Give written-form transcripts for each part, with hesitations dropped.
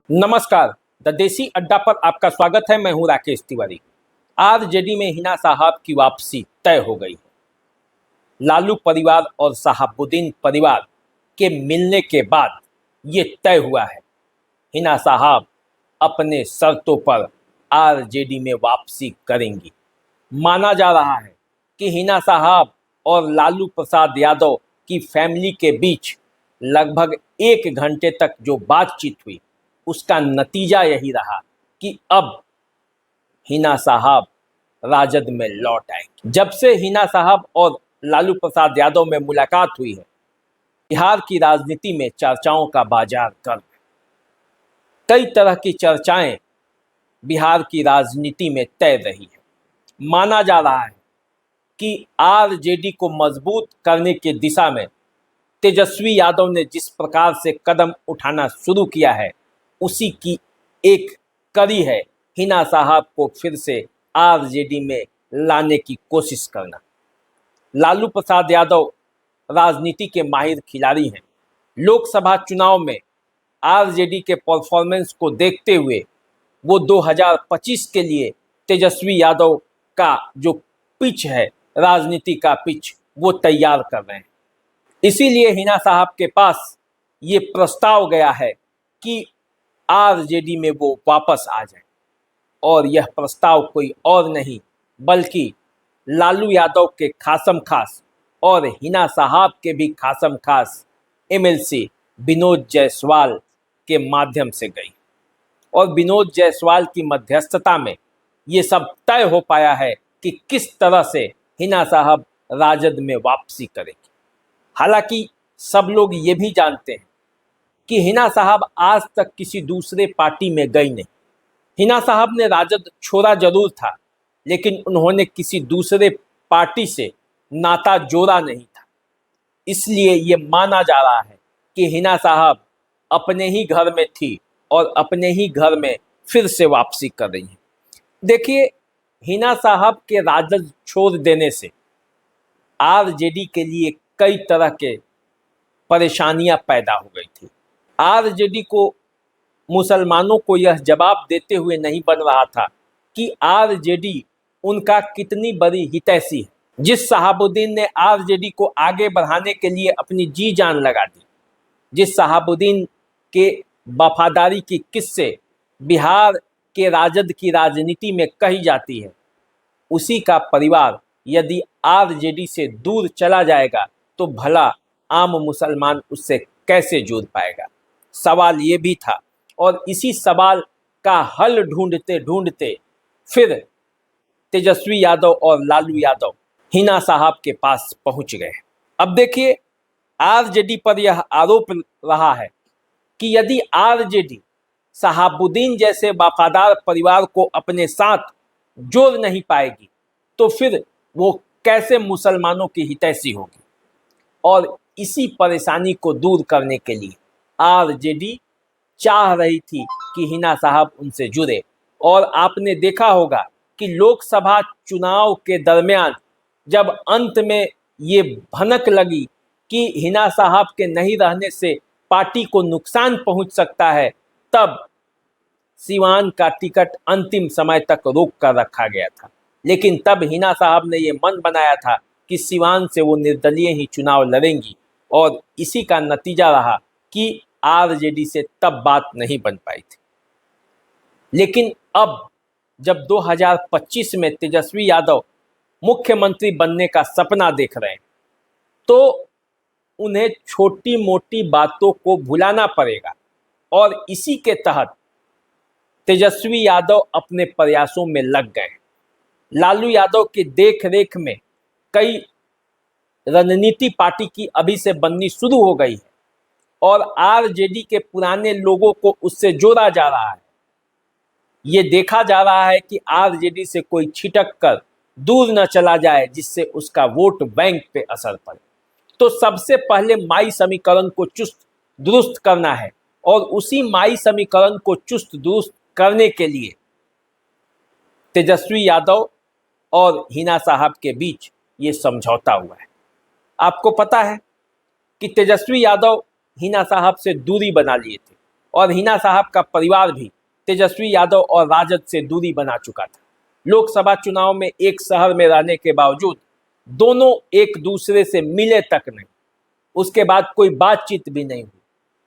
नमस्कार। द देसी अड्डा पर आपका स्वागत है। मैं हूं राकेश तिवारी। आरजेडी में हिना साहब की वापसी तय हो गई है। लालू परिवार और शहाबुद्दीन परिवार के मिलने के बाद ये तय हुआ है, हिना साहब अपने शर्तों पर आरजेडी में वापसी करेंगी। माना जा रहा है कि हिना साहब और लालू प्रसाद यादव की फैमिली के बीच लगभग 1 घंटे तक जो बातचीत हुई, उसका नतीजा यही रहा कि अब हिना साहब राजद में लौट आएंगे। जब से हिना साहब और लालू प्रसाद यादव में मुलाकात हुई है, बिहार की राजनीति में चर्चाओं का बाजार गर्म है। कई तरह की चर्चाएं बिहार की राजनीति में तैर रही है। माना जा रहा है कि आरजेडी को मजबूत करने की दिशा में तेजस्वी यादव ने जिस प्रकार से कदम उठाना शुरू किया है, उसी की एक कड़ी है हिना साहब को फिर से आरजेडी में लाने की कोशिश करना। लालू प्रसाद यादव राजनीति के माहिर खिलाड़ी हैं। लोकसभा चुनाव में आरजेडी के परफॉर्मेंस को देखते हुए वो 2025 के लिए तेजस्वी यादव का जो पिच है, राजनीति का पिच, वो तैयार कर रहे हैं। इसीलिए हिना साहब के पास ये प्रस्ताव गया है कि आरजेडी में वो वापस आ जाए, और यह प्रस्ताव कोई और नहीं बल्कि लालू यादव के खासम खास और हिना साहब के भी खासम खास एमएलसी विनोद जायसवाल के माध्यम से गई। और विनोद जायसवाल की मध्यस्थता में ये सब तय हो पाया है कि किस तरह से हिना साहब राजद में वापसी करेगी। हालांकि सब लोग ये भी जानते हैं कि हिना साहब आज तक किसी दूसरे पार्टी में गई नहीं। हिना साहब ने राजद छोड़ा जरूर था, लेकिन उन्होंने किसी दूसरे पार्टी से नाता जोड़ा नहीं था। इसलिए ये माना जा रहा है कि हिना साहब अपने ही घर में थी और अपने ही घर में फिर से वापसी कर रही हैं। देखिए, हिना साहब के राजद छोड़ देने से आरजेडी के लिए कई तरह के परेशानियां पैदा हो गई थी। आरजेडी को मुसलमानों को यह जवाब देते हुए नहीं बन रहा था कि आरजेडी उनका कितनी बड़ी हितैषी है। जिस शहाबुद्दीन ने आरजेडी को आगे बढ़ाने के लिए अपनी जी जान लगा दी, जिस शहाबुद्दीन के वफादारी की किस्से बिहार के राजद की राजनीति में कही जाती है, उसी का परिवार यदि आरजेडी से दूर चला जाएगा तो भला आम मुसलमान उससे कैसे जुड़ पाएगा। सवाल ये भी था, और इसी सवाल का हल ढूंढते ढूंढते फिर तेजस्वी यादव और लालू यादव हिना साहब के पास पहुंच गए। अब देखिए, आरजेडी पर यह आरोप रहा है कि यदि आरजेडी शहाबुद्दीन जैसे वफादार परिवार को अपने साथ जोड़ नहीं पाएगी तो फिर वो कैसे मुसलमानों की हितैषी होगी। और इसी परेशानी को दूर करने के लिए आरजेडी चाह रही थी कि हिना साहब उनसे जुड़े। और आपने देखा होगा कि लोकसभा चुनाव के दरमियान जब अंत में ये भनक लगी कि हिना साहब के नहीं रहने से पार्टी को नुकसान पहुंच सकता है, तब सिवान का टिकट अंतिम समय तक रोक कर रखा गया था। लेकिन तब हिना साहब ने ये मन बनाया था कि सिवान से वो निर्दलीय ही चुनाव लड़ेंगी, और इसी का नतीजा रहा कि आरजेडी से तब बात नहीं बन पाई थी। लेकिन अब जब 2025 में तेजस्वी यादव मुख्यमंत्री बनने का सपना देख रहे हैं, तो उन्हें छोटी मोटी बातों को भुलाना पड़ेगा। और इसी के तहत तेजस्वी यादव अपने प्रयासों में लग गए। लालू यादव की देख रेख में कई रणनीति पार्टी की अभी से बननी शुरू हो गई है, और आरजेडी के पुराने लोगों को उससे जोड़ा जा रहा है। ये देखा जा रहा है कि आरजेडी से कोई छिटक कर दूर न चला जाए, जिससे उसका वोट बैंक पे असर पड़े। तो सबसे पहले माई समीकरण को चुस्त दुरुस्त करना है, और उसी माई समीकरण को चुस्त दुरुस्त करने के लिए तेजस्वी यादव और हिना साहब के बीच ये समझौता हुआ है। आपको पता है कि तेजस्वी यादव हिना साहब से दूरी बना लिए थे और हिना साहब का परिवार भी तेजस्वी यादव और राजद से दूरी बना चुका था। लोकसभा चुनाव में एक शहर में रहने के बावजूद दोनों एक दूसरे से मिले तक नहीं, उसके बाद कोई बातचीत भी नहीं हुई।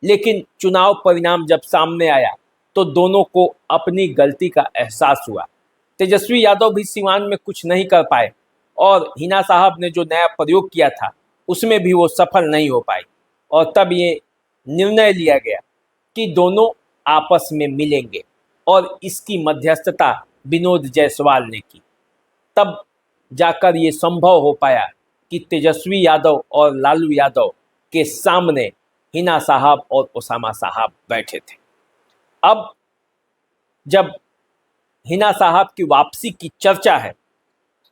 लेकिन चुनाव परिणाम जब सामने आया तो दोनों को अपनी गलती का एहसास हुआ। तेजस्वी यादव भी सीवान में कुछ नहीं कर पाए और हिना साहब ने जो नया प्रयोग किया था उसमें भी वो सफल नहीं हो पाई, और तब ये निर्णय लिया गया कि दोनों आपस में मिलेंगे, और इसकी मध्यस्थता विनोद जायसवाल ने की। तब जाकर ये संभव हो पाया कि तेजस्वी यादव और लालू यादव के सामने हिना साहब और ओसामा साहब बैठे थे। अब जब हिना साहब की वापसी की चर्चा है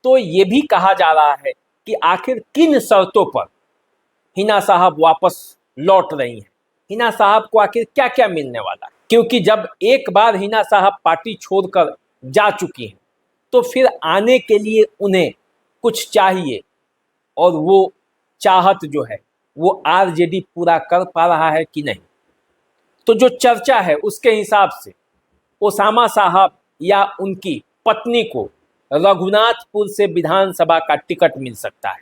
तो ये भी कहा जा रहा है कि आखिर किन शर्तों पर हिना साहब वापस लौट रही हैं, हिना साहब को आखिर क्या क्या मिलने वाला है। क्योंकि जब एक बार हिना साहब पार्टी छोड़कर जा चुकी हैं तो फिर आने के लिए उन्हें कुछ चाहिए, और वो चाहत जो है वो आरजेडी पूरा कर पा रहा है कि नहीं। तो जो चर्चा है उसके हिसाब से ओसामा साहब या उनकी पत्नी को रघुनाथपुर से विधानसभा का टिकट मिल सकता है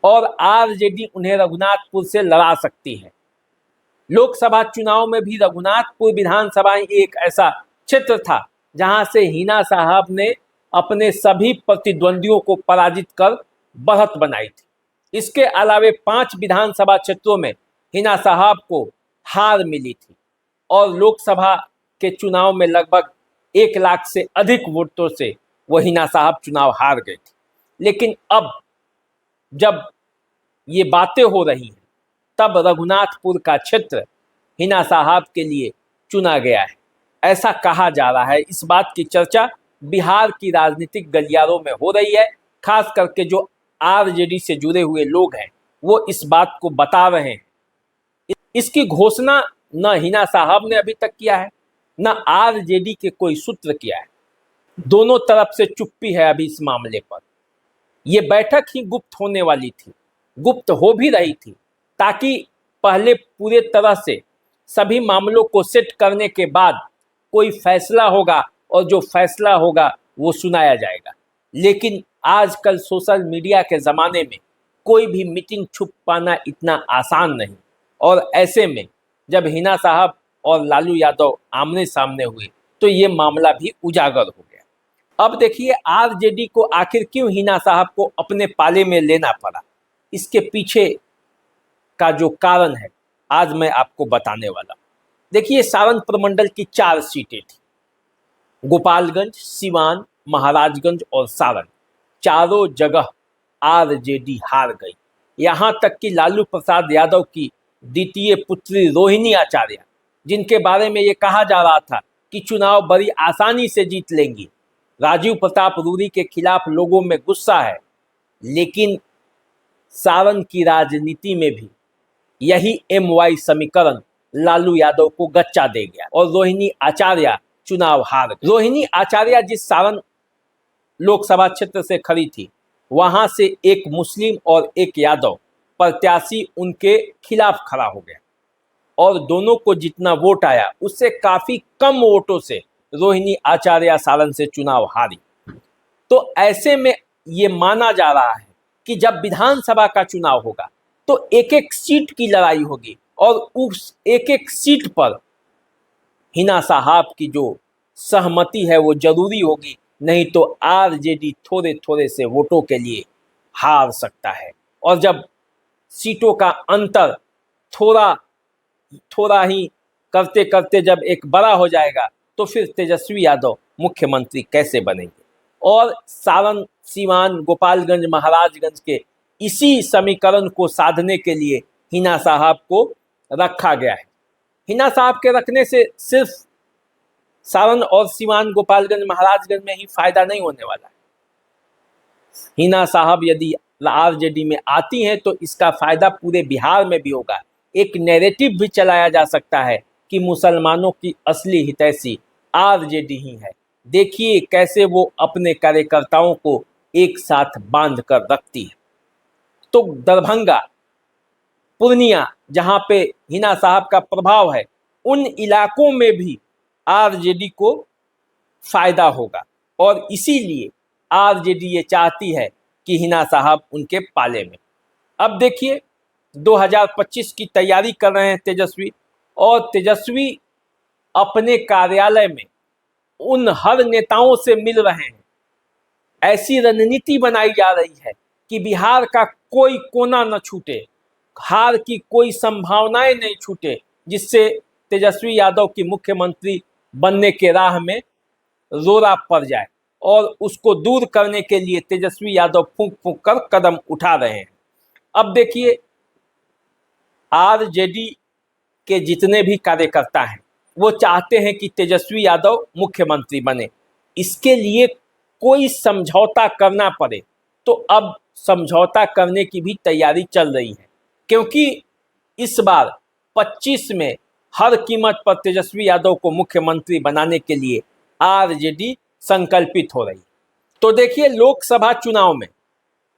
और आरजेडी उन्हें रघुनाथपुर से लड़ा सकती है। लोकसभा चुनाव में भी रघुनाथपुर विधानसभा एक ऐसा क्षेत्र था जहां से हिना साहब ने अपने सभी प्रतिद्वंदियों को पराजित कर बढ़त बनाई थी। इसके अलावे 5 विधानसभा क्षेत्रों में हिना साहब को हार मिली थी और लोकसभा के चुनाव में लगभग 1 लाख से अधिक वोटों से वो हिना साहब चुनाव हार गए थे। लेकिन अब जब ये बातें हो रही हैं तब रघुनाथपुर का क्षेत्र हिना साहब के लिए चुना गया है, ऐसा कहा जा रहा है। इस बात की चर्चा बिहार की राजनीतिक गलियारों में हो रही है। खास करके जो आरजेडी से जुड़े हुए लोग हैं वो इस बात को बता रहे हैं। इसकी घोषणा न हिना साहब ने अभी तक किया है, न आरजेडी के कोई सूत्र किया है। दोनों तरफ से चुप्पी है अभी इस मामले पर। यह बैठक ही गुप्त होने वाली थी, गुप्त हो भी रही थी, ताकि पहले पूरे तरह से सभी मामलों को सेट करने के बाद कोई फैसला होगा और जो फैसला होगा वो सुनाया जाएगा। लेकिन आजकल सोशल मीडिया के ज़माने में कोई भी मीटिंग छुप पाना इतना आसान नहीं, और ऐसे में जब हिना साहब और लालू यादव आमने सामने हुए तो ये मामला भी उजागर हो गया। अब देखिए आरजेडी को आखिर क्यों हिना साहब को अपने पाले में लेना पड़ा, इसके पीछे का जो कारण है आज मैं आपको बताने वाला। देखिए सारण प्रमंडल की 4 सीटें थी, गोपालगंज, सिवान, महाराजगंज और सारण। चारों जगह आरजेडी हार गई। यहाँ तक कि लालू प्रसाद यादव की द्वितीय पुत्री रोहिणी आचार्य, जिनके बारे में ये कहा जा रहा था कि चुनाव बड़ी आसानी से जीत लेंगी, राजीव प्रताप रूडी के खिलाफ लोगों में गुस्सा है। लेकिन सारण की राजनीति में भी यही MY समीकरण लालू यादव को गच्चा दे गया और रोहिणी आचार्य चुनाव हार गई। रोहिणी आचार्य जिस सारण लोकसभा क्षेत्र से खड़ी थी वहां से एक मुस्लिम और एक यादव प्रत्याशी उनके खिलाफ खड़ा हो गया और दोनों को जितना वोट आया उससे काफी कम वोटों से रोहिणी आचार्य सारण से चुनाव हारी। तो ऐसे में ये माना जा रहा है कि जब विधानसभा का चुनाव होगा तो एक एक सीट की लड़ाई होगी और उस एक एक सीट पर हिना साहब की जो सहमति है वो जरूरी होगी, नहीं तो आरजेडी थोड़े थोड़े से वोटों के लिए हार सकता है। और जब सीटों का अंतर थोड़ा थोड़ा ही करते करते जब एक बड़ा हो जाएगा तो फिर तेजस्वी यादव मुख्यमंत्री कैसे बनेंगे। और सारण, सीवान, गोपालगंज, महाराजगंज के इसी समीकरण को साधने के लिए हिना साहब को रखा गया है। हिना साहब के रखने से सिर्फ सारण और सीवान, गोपालगंज, महाराजगंज में ही फायदा नहीं होने वाला है। हिना साहब यदि आरजेडी में आती हैं तो इसका फायदा पूरे बिहार में भी होगा। एक नैरेटिव भी चलाया जा सकता है कि मुसलमानों की असली हितैषी आरजेडी ही है। देखिए कैसे वो अपने कार्यकर्ताओं को एक साथ बांध कर रखती है। तो दरभंगा, पूर्णिया, जहाँ पे हिना साहब का प्रभाव है, उन इलाकों में भी आरजेडी को फायदा होगा और इसीलिए आरजेडी ये चाहती है कि हिना साहब उनके पाले में। अब देखिए 2025 की तैयारी कर रहे हैं तेजस्वी, और तेजस्वी अपने कार्यालय में उन हर नेताओं से मिल रहे हैं। ऐसी रणनीति बनाई जा रही है कि बिहार का कोई कोना न छूटे, हार की कोई संभावनाएं नहीं छूटे, जिससे तेजस्वी यादव की मुख्यमंत्री बनने के राह में रोड़ा पड़ जाए। और उसको दूर करने के लिए तेजस्वी यादव फूंक फूंक कर कदम उठा रहे हैं। अब देखिए आरजेडी के जितने भी कार्यकर्ता हैं वो चाहते हैं कि तेजस्वी यादव मुख्यमंत्री बने। इसके लिए कोई समझौता करना पड़े तो अब समझौता करने की भी तैयारी चल रही है, क्योंकि इस बार 25 में हर कीमत पर तेजस्वी यादव को मुख्यमंत्री बनाने के लिए आरजेडी संकल्पित हो रही है। तो देखिए लोकसभा चुनाव में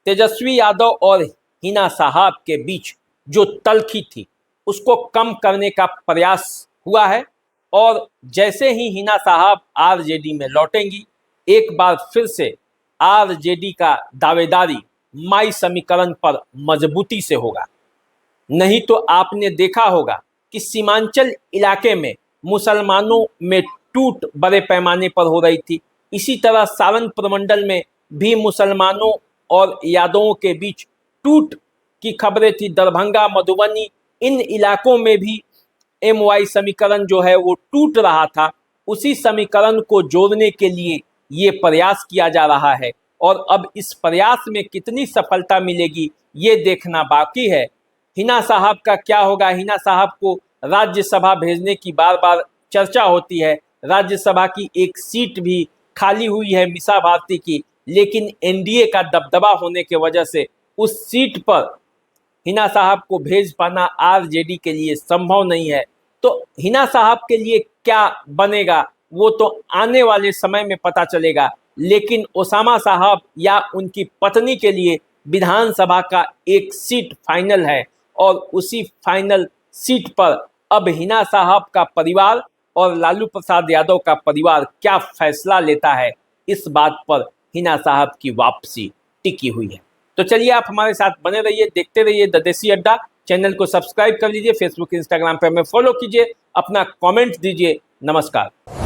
तेजस्वी यादव और हिना साहब के बीच जो तल्खी थी उसको कम करने का प्रयास हुआ है, और जैसे ही हिना साहब आरजेडी में लौटेंगी एक बार फिर से आरजेडी का दावेदारी माई समीकरण पर मजबूती से होगा। नहीं तो आपने देखा होगा कि सीमांचल इलाके में मुसलमानों में टूट बड़े पैमाने पर हो रही थी। इसी तरह सारण प्रमंडल में भी मुसलमानों और यादवों के बीच टूट की खबरें थी। दरभंगा, मधुबनी, इन इलाकों में भी एमवाई समीकरण जो है वो टूट रहा था। उसी समीकरण को जोड़ने के लिए ये प्रयास किया जा रहा है, और अब इस प्रयास में कितनी सफलता मिलेगी ये देखना बाकी है। हिना साहब का क्या होगा? हिना साहब को राज्यसभा भेजने की बार बार चर्चा होती है। राज्यसभा की एक सीट भी खाली हुई है मीसा भारती की, लेकिन एनडीए का दबदबा होने के वजह से उस सीट पर हिना साहब को भेज पाना आरजेडी के लिए संभव नहीं है। तो हिना साहब के लिए क्या बनेगा वो तो आने वाले समय में पता चलेगा, लेकिन ओसामा साहब या उनकी पत्नी के लिए विधानसभा का एक सीट फाइनल है, और उसी फाइनल सीट पर अब हिना साहब का परिवार और लालू प्रसाद यादव का परिवार क्या फैसला लेता है, इस बात पर हिना साहब की वापसी टिकी हुई है। तो चलिए आप हमारे साथ बने रहिए, देखते रहिए द देसी अड्डा। चैनल को सब्सक्राइब कर लीजिए, फेसबुक इंस्टाग्राम पर हमें फॉलो कीजिए, अपना कमेंट दीजिए। नमस्कार।